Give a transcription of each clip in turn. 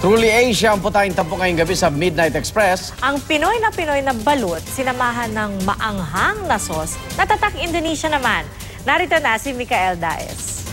Truly Asia ang putahing tampok ngayong gabi sa Midnight Express. Ang Pinoy na balut, sinamahan ng maanghang na sauce, natatak Indonesia naman. Narito na si Mikael Daes.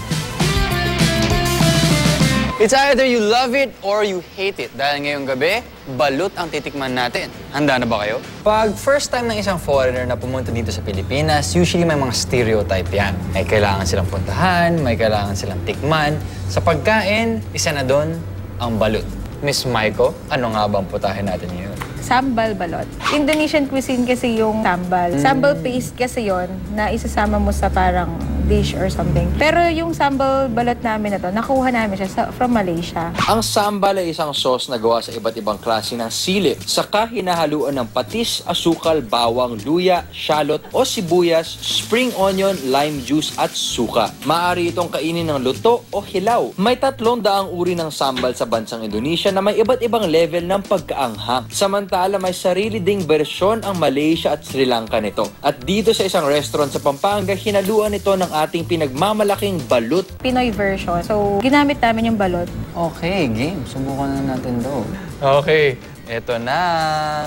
It's either you love it or you hate it. Dahil ngayong gabi, balut ang titikman natin. Handa na ba kayo? Pag first time ng isang foreigner na pumunta dito sa Pilipinas, usually may mga stereotype yan. May kailangan silang puntahan, may kailangan silang tikman. Sa pagkain, isa na doon ang balut. Miss Maiko, ano nga bang putahin natin ngayon? Sambal balot. Indonesian cuisine kasi yung sambal. Sambal paste kasi yon na isasama mo sa parang dish or something. Pero yung sambal balot namin na to, nakuha namin siya from Malaysia. Ang sambal ay isang sauce na gawa sa iba't ibang klase ng sili. Saka hinahaluan ng patis, asukal, bawang, luya, shallot o sibuyas, spring onion, lime juice at suka. Maaari itong kainin ng luto o hilaw. May 300 uri ng sambal sa bansang Indonesia na may iba't ibang level ng pagkaanghang. Samantala may sarili ding bersyon ang Malaysia at Sri Lanka nito. At dito sa isang restaurant sa Pampanga, hinaluan ito ng ating pinagmamalaking balut. Pinoy version. So, ginamit namin yung balot. Okay, game. Subukan na natin to. Okay, eto na.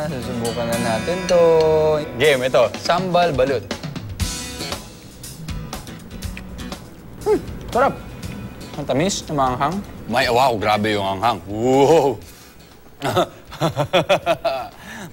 Susubukan na natin to. Game, ito. Sambal balut. Sarap. Ang tamis, maanghang. Wow, grabe yung anghang. Wow!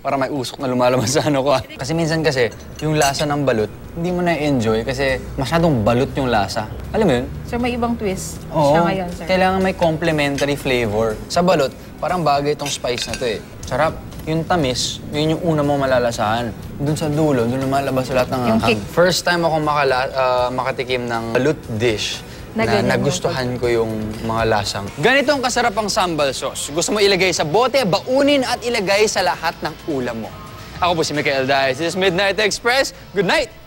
Para may usok na lumalabas sa ano ko. Kasi minsan kasi, yung lasa ng balut, hindi mo na-enjoy kasi masyadong balut yung lasa. Alam mo yun? So, may ibang twist Oo, siya ngayon, sir. Kailangan may complementary flavor. Sa balot, parang bagay itong spice na to eh. Sarap. Yung tamis, yun yung una mo malalasahan. Doon sa dulo, doon lumalabas sa lahat ng anghang. First time ako makatikim ng balut dish na nagustuhan ko yung mga lasang. Ganito ang kasarap ang sambal sauce. Gusto mo ilagay sa bote, baunin at ilagay sa lahat ng ulam mo. Ako po si Mikael Daes. This is Midnight Express. Good night!